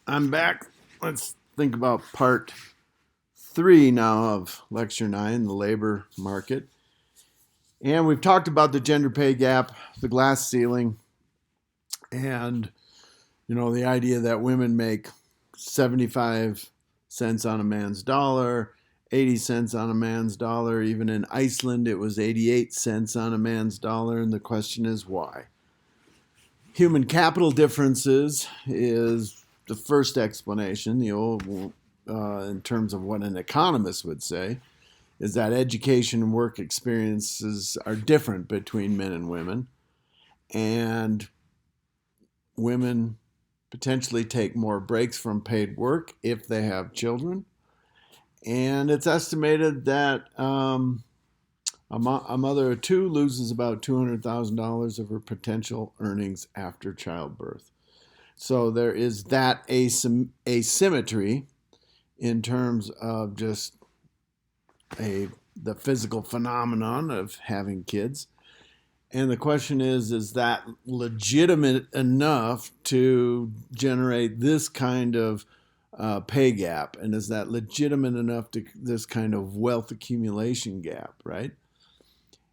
I'm back. Let's think about part three now of lecture nine, the labor market. And we've talked about the gender pay gap, the glass ceiling, and the idea that women make 75 cents on a man's dollar, 80 cents on a man's dollar. Even in Iceland, it was 88 cents on a man's dollar. And the question is why? Human capital differences is the first explanation. The old, in terms of what an economist would say, is that education and work experiences are different between men and women, and women potentially take more breaks from paid work if they have children. And it's estimated that a mother of two loses about $200,000 of her potential earnings after childbirth. So there is that asymmetry in terms of just the physical phenomenon of having kids. And the question is that legitimate enough to generate this kind of pay gap? And is that legitimate enough to this kind of wealth accumulation gap, right?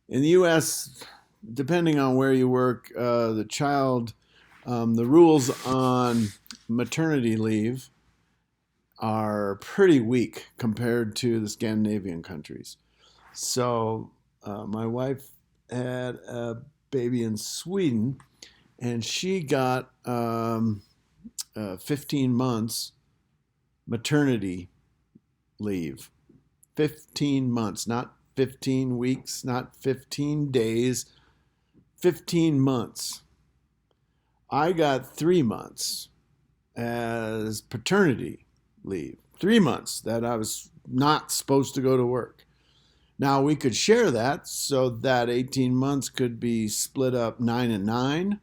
In the U.S., depending on where you work, the rules on maternity leave are pretty weak compared to the Scandinavian countries. So my wife had a baby in Sweden, and she got 15 months maternity leave. 15 months, not 15 weeks, not 15 days, 15 months. I got 3 months as paternity leave. 3 months that I was not supposed to go to work. Now we could share that so that 18 months could be split up 9 and 9,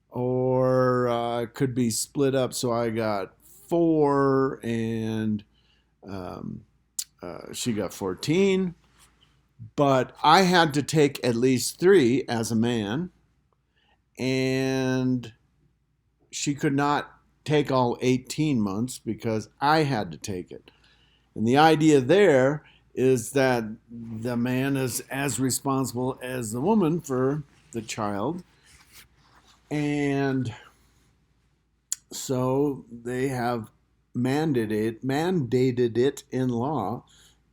or could be split up so I got 4 and she got 14. But I had to take at least 3 as a man, and she could not take all 18 months because I had to take it. And the idea there is that the man is as responsible as the woman for the child. And so they have mandated it in law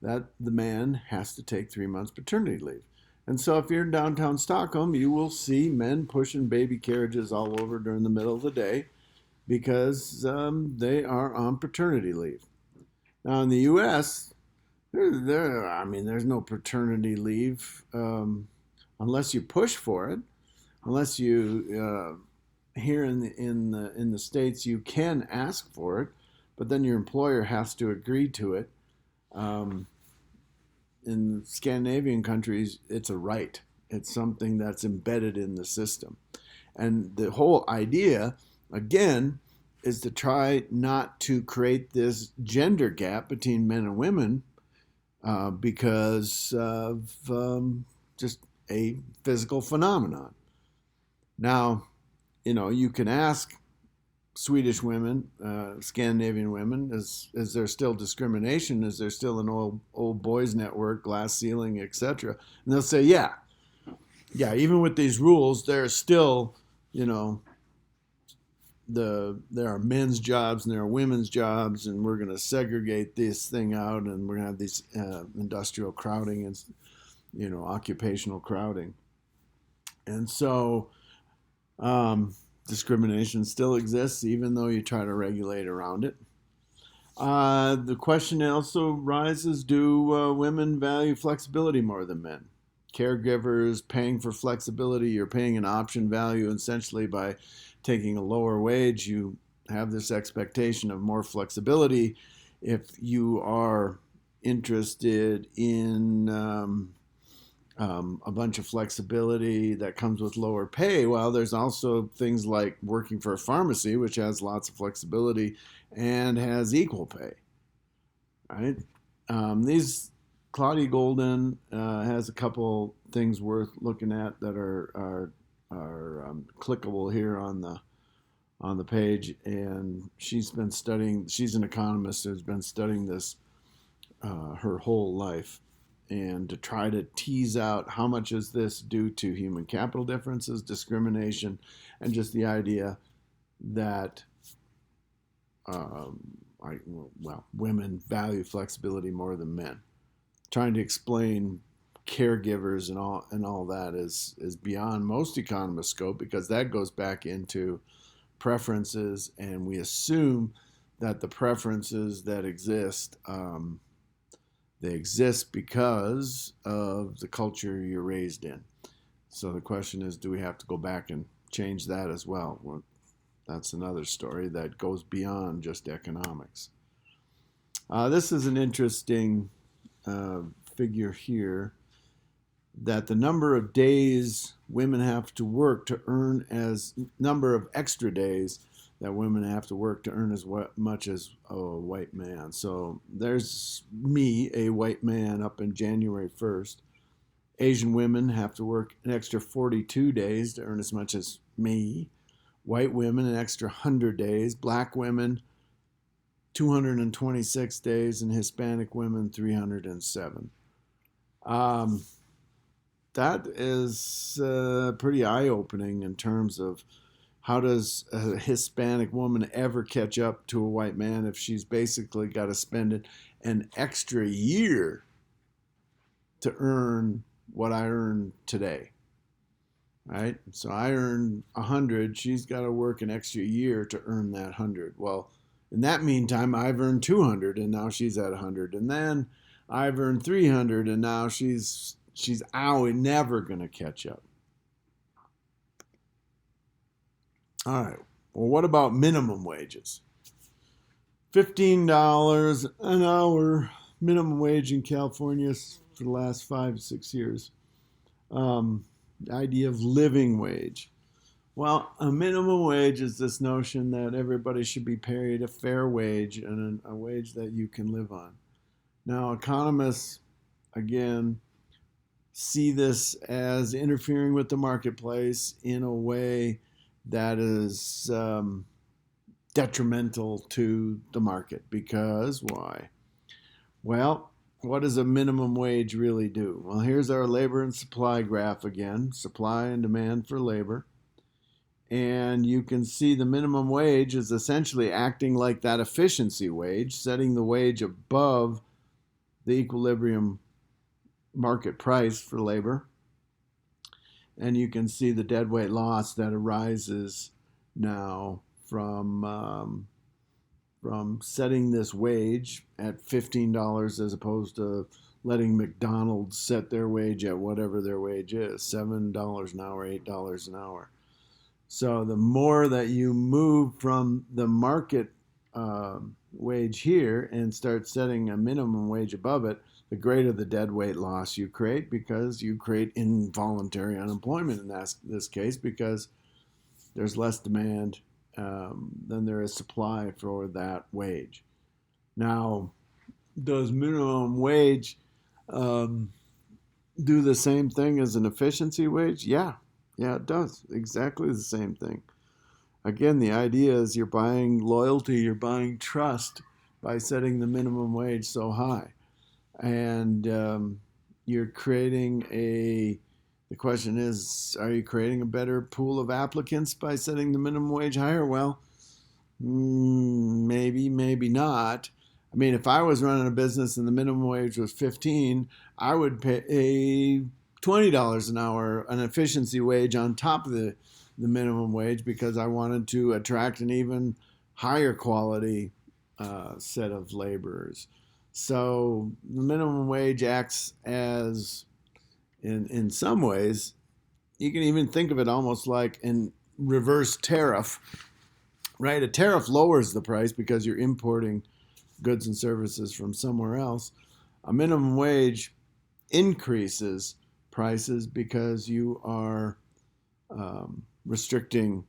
that the man has to take 3 months paternity leave. And so if you're in downtown Stockholm, you will see men pushing baby carriages all over during the middle of the day because they are on paternity leave. Now in the U.S., there's no paternity leave unless you push for it. Unless you here in the states you can ask for it, but then your employer has to agree to it. Um, in Scandinavian countries, it's a right. It's something that's embedded in the system, and the whole idea, again, is to try not to create this gender gap between men and women because of just a physical phenomenon. Now, you can ask Swedish women, Scandinavian women, is there still discrimination? Is there still an old boys network, glass ceiling, etc.? And they'll say, yeah. Even with these rules, there's still, you know, there are men's jobs and there are women's jobs, and we're going to segregate this thing out, and we're going to have these industrial crowding and occupational crowding, and so discrimination still exists, even though you try to regulate around it. The question also rises: do women value flexibility more than men? Caregivers paying for flexibility, you're paying an option value essentially by taking a lower wage. You have this expectation of more flexibility. If you are interested in a bunch of flexibility that comes with lower pay, well, there's also things like working for a pharmacy, which has lots of flexibility and has equal pay, right? These Claudia Golden has a couple things worth looking at that are clickable here on the on the page, and she's been studying. She's an economist who's been studying this her whole life, and to try to tease out how much is this due to human capital differences, discrimination, and just the idea that women value flexibility more than men. Trying to explain caregivers and all that is beyond most economists' scope, because that goes back into preferences, and we assume that the preferences that exist they exist because of the culture you're raised in. So the question is, do we have to go back and change that as well? Well, that's another story that goes beyond just economics. This is an interesting figure here, that the number of days women have to work to earn as number of extra days that women have to work to earn as much as a white man. So there's me, a white man, up in January 1st. Asian women have to work an extra 42 days to earn as much as me. White women an extra 100 days. Black women 226 days, and Hispanic women 307. That is pretty eye-opening in terms of how does a Hispanic woman ever catch up to a white man if she's basically got to spend an extra year to earn what I earn today, right? So I earn 100, she's got to work an extra year to earn that 100. Well, in that meantime, I've earned 200, and now she's at 100. And then I've earned 300, and now she's never going to catch up. All right. Well, what about minimum wages? $15 an hour minimum wage in California for the last 5-6 years. The idea of living wage. Well, a minimum wage is this notion that everybody should be paid a fair wage and a wage that you can live on. Now, economists, again, see this as interfering with the marketplace in a way that is detrimental to the market. Because why? Well, what does a minimum wage really do? Well, here's our labor and supply graph again, supply and demand for labor. And you can see the minimum wage is essentially acting like that efficiency wage, setting the wage above the equilibrium market price for labor. And you can see the deadweight loss that arises now from setting this wage at $15 as opposed to letting McDonald's set their wage at whatever their wage is, $7 an hour, $8 an hour. So the more that you move from the market wage here and start setting a minimum wage above it, the greater the deadweight loss you create, because you create involuntary unemployment in this case, because there's less demand than there is supply for that wage. Now, does minimum wage do the same thing as an efficiency wage? Yeah, it does. Exactly the same thing. Again, the idea is you're buying loyalty, you're buying trust by setting the minimum wage so high. And you're creating the question is, are you creating a better pool of applicants by setting the minimum wage higher? Well, maybe, maybe not. I mean, if I was running a business and the minimum wage was 15, I would pay $20 an hour, an efficiency wage on top of the minimum wage, because I wanted to attract an even higher quality set of laborers. So the minimum wage acts as, in some ways, you can even think of it almost like a reverse tariff, right? A tariff lowers the price because you're importing goods and services from somewhere else. A minimum wage increases prices because you are restricting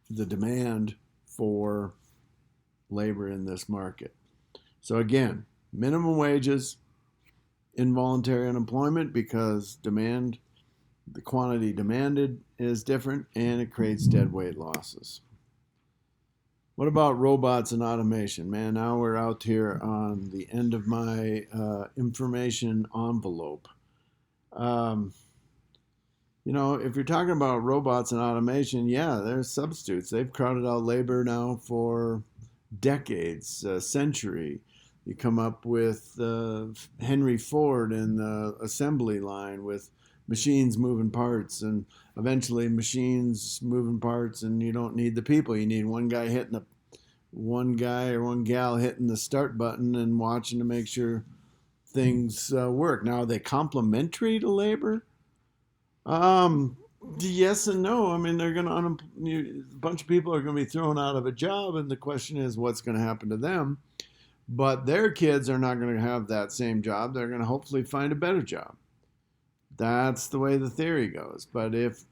the demand for labor in this market. So again, minimum wages, involuntary unemployment, because the quantity demanded is different, and it creates dead weight losses. What about robots and automation? Man, now we're out here on the end of my information envelope. Um, if you're talking about robots and automation, yeah, there's substitutes. They've crowded out labor now for decades, a century. You come up with Henry Ford and the assembly line with machines moving parts, and eventually machines moving parts, and you don't need the people. You need one guy or one gal hitting the start button and watching to make sure things work. Now, are they complementary to labor? Um, yes and no. I mean, they're going to a bunch of people are going to be thrown out of a job, and the question is, what's going to happen to them? But their kids are not going to have that same job. They're going to hopefully find a better job. That's the way the theory goes. But if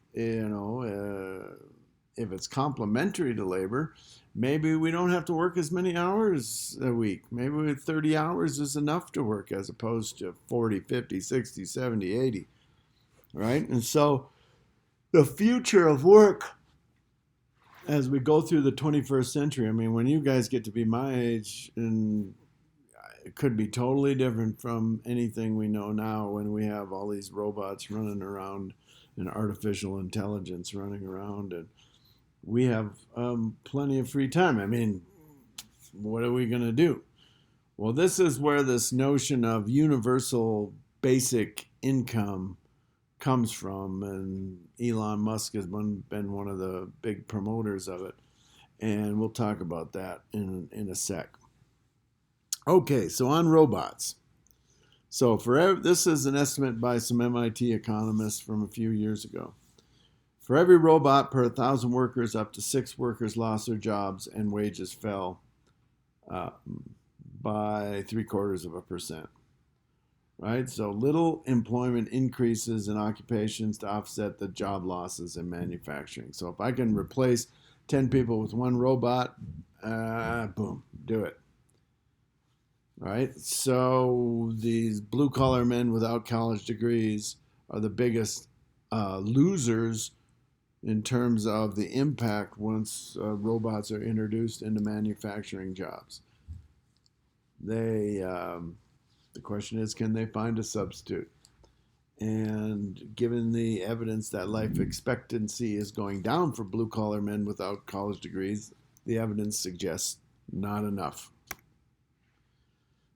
it's complementary to labor, maybe we don't have to work as many hours a week. Maybe 30 hours is enough to work as opposed to 40, 50, 60, 70, 80. Right? And so the future of work as we go through the 21st century, I mean, when you guys get to be my age, and it could be totally different from anything we know now when we have all these robots running around and artificial intelligence running around, and we have plenty of free time. I mean, what are we going to do? Well, this is where this notion of universal basic income comes from, and Elon Musk has been one of the big promoters of it, and we'll talk about that in a sec. Okay, so on robots. So this is an estimate by some MIT economists from a few years ago. For every robot per 1,000 workers, up to 6 workers lost their jobs and wages fell by 0.75%. Right? So little employment increases in occupations to offset the job losses in manufacturing. So if I can replace 10 people with one robot, boom, do it. Right? So these blue collar men without college degrees are the biggest losers in terms of the impact once robots are introduced into manufacturing jobs. The question is, can they find a substitute? And given the evidence that life expectancy is going down for blue collar men without college degrees, the evidence suggests not enough.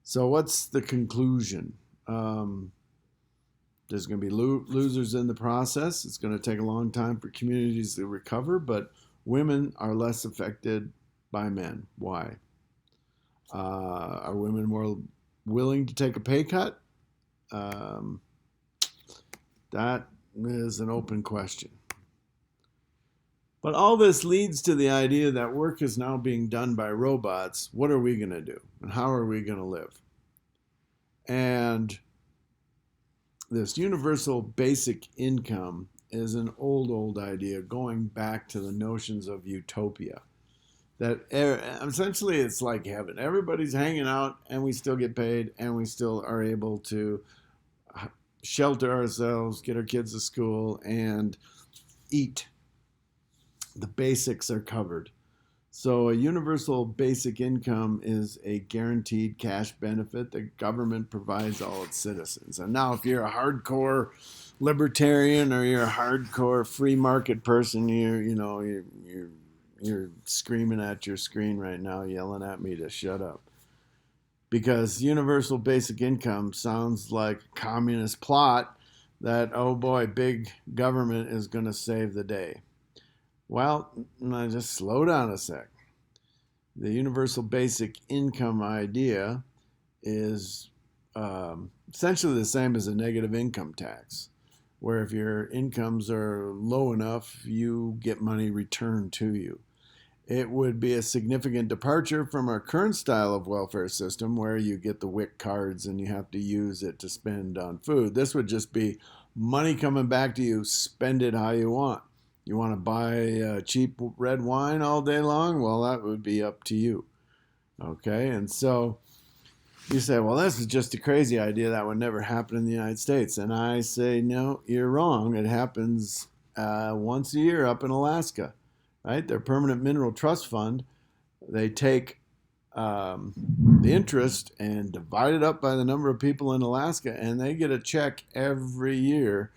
So what's the conclusion? There's going to be losers in the process. It's going to take a long time for communities to recover, but women are less affected by men. Why? Are women more willing to take a pay cut? That is an open question. But all this leads to the idea that work is now being done by robots. What are we going to do? And how are we going to live? And this universal basic income is an old idea going back to the notions of utopia. That essentially it's like heaven. Everybody's hanging out and we still get paid and we still are able to shelter ourselves, get our kids to school, and eat. The basics are covered. So a universal basic income is a guaranteed cash benefit the government provides all its citizens. And now if you're a hardcore libertarian or you're a hardcore free market person, you're screaming at your screen right now, yelling at me to shut up. Because universal basic income sounds like a communist plot that, oh boy, big government is going to save the day. Well, just slow down a sec. The universal basic income idea is essentially the same as a negative income tax, where if your incomes are low enough, you get money returned to you. It would be a significant departure from our current style of welfare system where you get the WIC cards and you have to use it to spend on food. This would just be money coming back to you, spend it how you want. You want to buy cheap red wine all day long? Well, that would be up to you. Okay, and so you say, well, this is just a crazy idea that would never happen in the United States. And I say, no, you're wrong. It happens once a year up in Alaska, right? Their permanent mineral trust fund, they take the interest and divide it up by the number of people in Alaska, and they get a check every year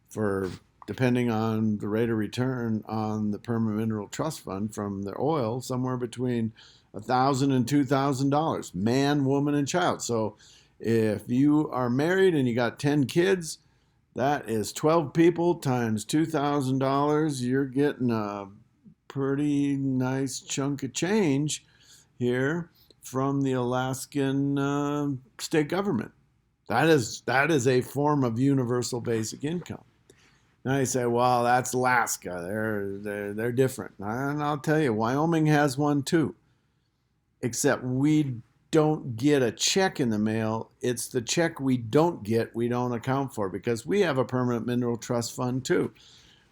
for, depending on the rate of return on the permanent mineral trust fund from their oil, somewhere between $1,000 and $2,000, man, woman, and child. So if you are married and you got 10 kids, that is 12 people times $2,000. You're getting a pretty nice chunk of change here from the Alaskan state government. That is a form of universal basic income. Now you say, well, that's Alaska. They're different. And I'll tell you, Wyoming has one too. Except we don't get a check in the mail. It's the check we don't get, we don't account for, because we have a permanent mineral trust fund too.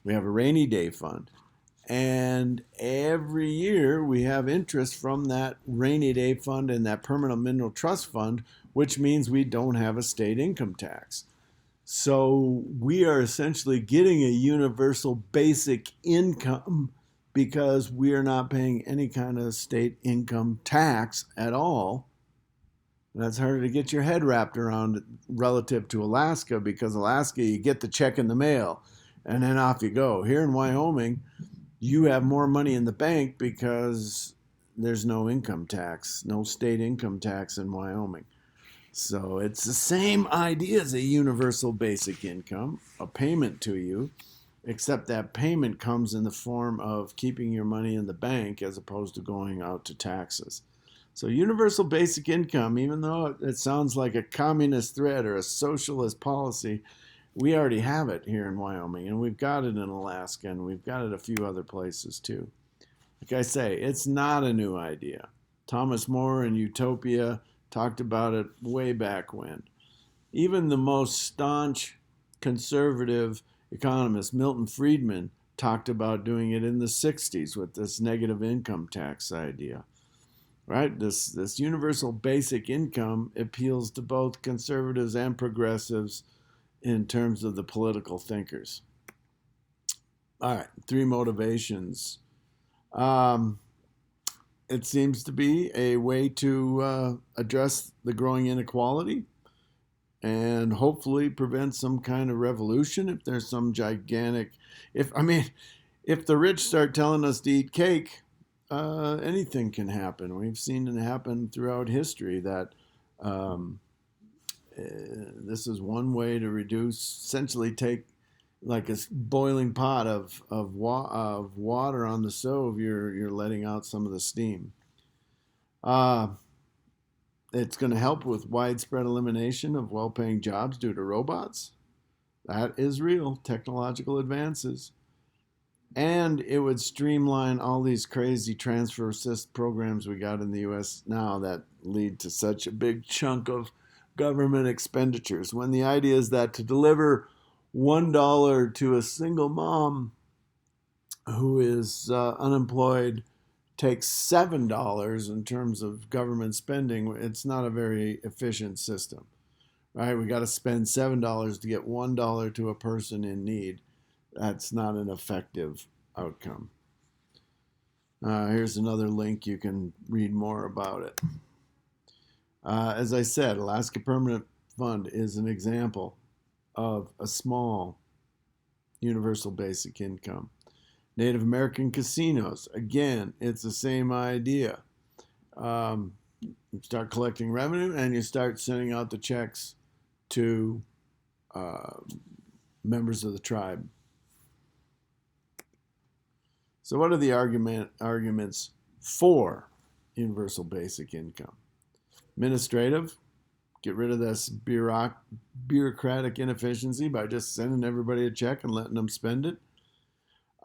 We have a rainy day fund. And every year we have interest from that rainy day fund and that permanent mineral trust fund, which means we don't have a state income tax. So we are essentially getting a universal basic income because we are not paying any kind of state income tax at all. That's harder to get your head wrapped around relative to Alaska, because Alaska, you get the check in the mail and then off you go. Here in Wyoming, you have more money in the bank because there's no income tax, no state income tax in Wyoming. So it's the same idea as a universal basic income, a payment to you, except that payment comes in the form of keeping your money in the bank as opposed to going out to taxes. So universal basic income, even though it sounds like a communist threat or a socialist policy, we already have it here in Wyoming, and we've got it in Alaska, and we've got it a few other places too. Like I say, it's not a new idea. Thomas More in Utopia talked about it way back when. Even the most staunch conservative economist, Milton Friedman, talked about doing it in the 60s with this negative income tax idea. Right? This universal basic income appeals to both conservatives and progressives in terms of the political thinkers. All right, 3 motivations. It seems to be a way to address the growing inequality and hopefully prevent some kind of revolution if there's some gigantic, if the rich start telling us to eat cake, anything can happen. We've seen it happen throughout history that this is one way to reduce, essentially take like a boiling pot of water on the stove, you're letting out some of the steam. It's going to help with widespread elimination of well-paying jobs due to robots. That is real, technological advances. And it would streamline all these crazy transfer assist programs we got in the U.S. now that lead to such a big chunk of government expenditures. When the idea is that to deliver $1 to a single mom who is unemployed takes $7 in terms of government spending, it's not a very efficient system, right? We got to spend $7 to get $1 to a person in need. That's not an effective outcome. Here's another link. You can read more about it. As I said, Alaska Permanent Fund is an example of a small universal basic income. Native American casinos, again, it's the same idea. You start collecting revenue and you start sending out the checks to members of the tribe. So what are the arguments for universal basic income? Administrative, get rid of this bureaucratic inefficiency by just sending everybody a check and letting them spend it.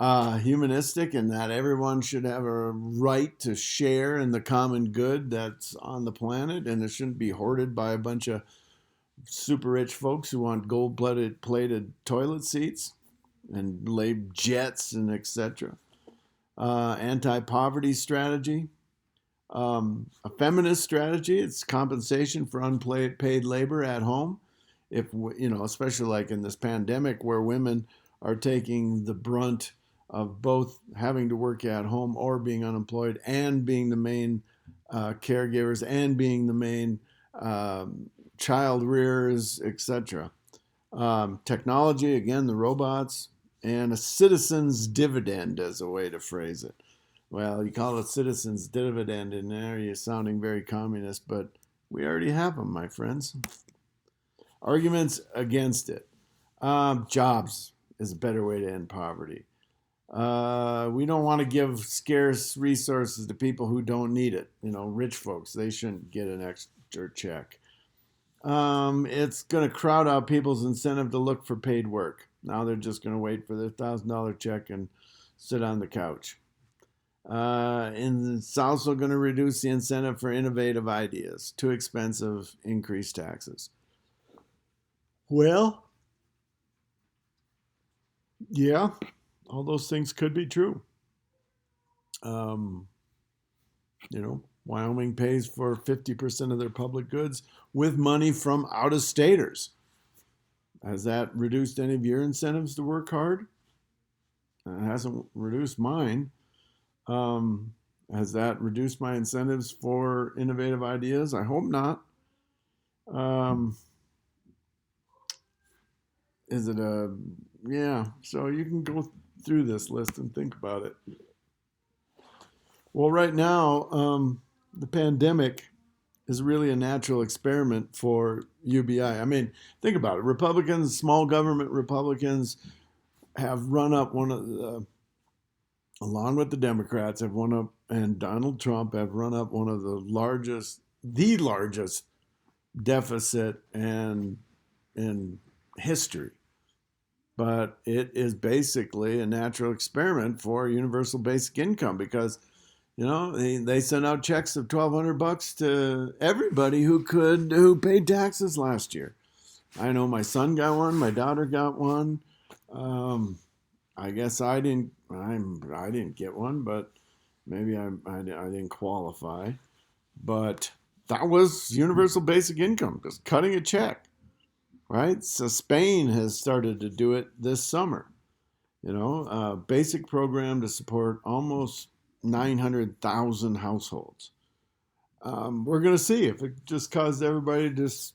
Humanistic, in that everyone should have a right to share in the common good that's on the planet, and it shouldn't be hoarded by a bunch of super rich folks who want gold-plated toilet seats and laid jets and etc. Anti-poverty strategy. A feminist strategy, it's compensation for unpaid labor at home. If especially like in this pandemic where women are taking the brunt of both having to work at home or being unemployed and being the main caregivers and being the main child rearers, etc. Technology, again, the robots, and a citizen's dividend as a way to phrase it. Well, you call it citizen's dividend in there, you're sounding very communist, but we already have them, my friends. Arguments against it. Jobs is a better way to end poverty. We don't want to give scarce resources to people who don't need it. You know, rich folks, they shouldn't get an extra check. It's going to crowd out people's incentive to look for paid work. Now they're just going to wait for their $1,000 check and sit on the couch. And it's also going to reduce the incentive for innovative ideas. Too expensive, increase taxes. Well, yeah, all those things could be true. Um, Wyoming pays for 50% of their public goods with money from out-of-staters. Has that reduced any of your incentives to work hard? It hasn't reduced mine. Has that reduced my incentives for innovative ideas? I hope not. Is it a, yeah, so you can go through this list and think about it. Well, right now, the pandemic is really a natural experiment for UBI. I mean, think about it. Republicans, small government Republicans, have run up one of the, along with the Democrats, have run up, and Donald Trump have run up one of the largest deficit and in history. But it is basically a natural experiment for universal basic income because they sent out checks of $1,200 to everybody who paid taxes last year. I know my son got one, my daughter got one. I guess I didn't get one, but maybe I didn't qualify. But that was universal basic income, just cutting a check, right? So Spain has started to do it this summer. Basic program to support almost 900,000 households. We're going to see if it just caused everybody to just,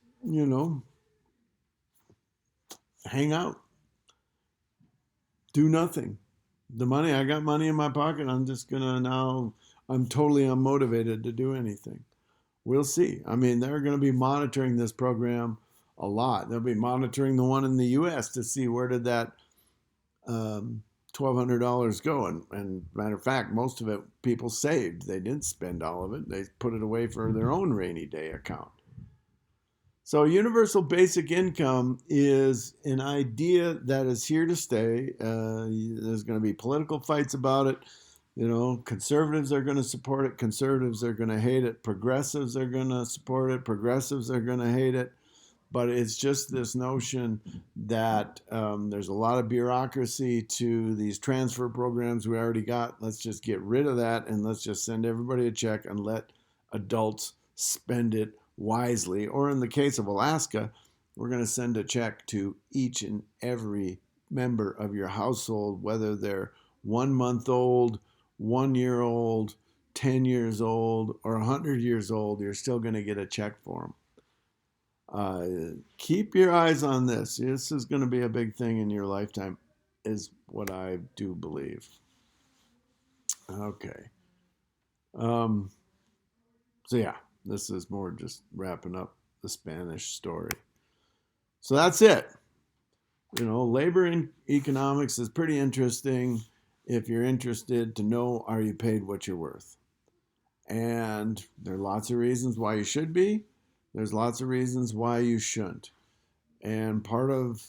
hang out, do nothing. I got money in my pocket. I'm just going to now, I'm totally unmotivated to do anything. We'll see. I mean, they're going to be monitoring this program a lot. They'll be monitoring the one in the U.S. to see where did that $1,200 go. And matter of fact, most of it people saved. They didn't spend all of it. They put it away for their own rainy day account. So universal basic income is an idea that is here to stay. There's going to be political fights about it. Conservatives are going to support it. Conservatives are going to hate it. Progressives are going to support it. Progressives are going to hate it. But it's just this notion that there's a lot of bureaucracy to these transfer programs we already got. Let's just get rid of that and let's just send everybody a check and let adults spend it wisely. Or in the case of Alaska, we're going to send a check to each and every member of your household, whether they're 1 month old, 1 year old, 10 years old, or 100 years old. You're still going to get a check for them. Keep your eyes on this. This is going to be a big thing in your lifetime, is what I do believe. Okay. So yeah, this is more just wrapping up the Spanish story. So that's it. Labor and economics is pretty interesting if you're interested to know, are you paid what you're worth? And there are lots of reasons why you should be. There's lots of reasons why you shouldn't. And part of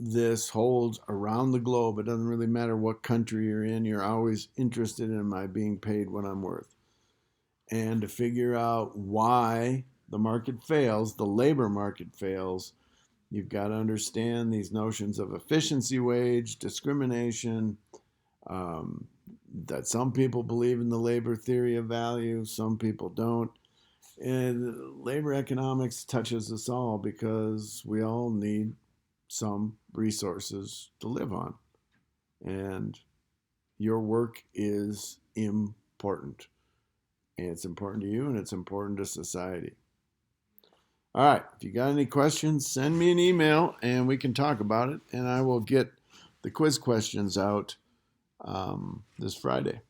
this holds around the globe. It doesn't really matter what country you're in. You're always interested in, am I being paid what I'm worth? And to figure out why the market fails, the labor market fails, you've got to understand these notions of efficiency wage, discrimination, that some people believe in the labor theory of value, some people don't. And labor economics touches us all because we all need some resources to live on. And your work is important. And it's important to you and it's important to society. All right. If you got any questions, send me an email and we can talk about it. And I will get the quiz questions out this Friday.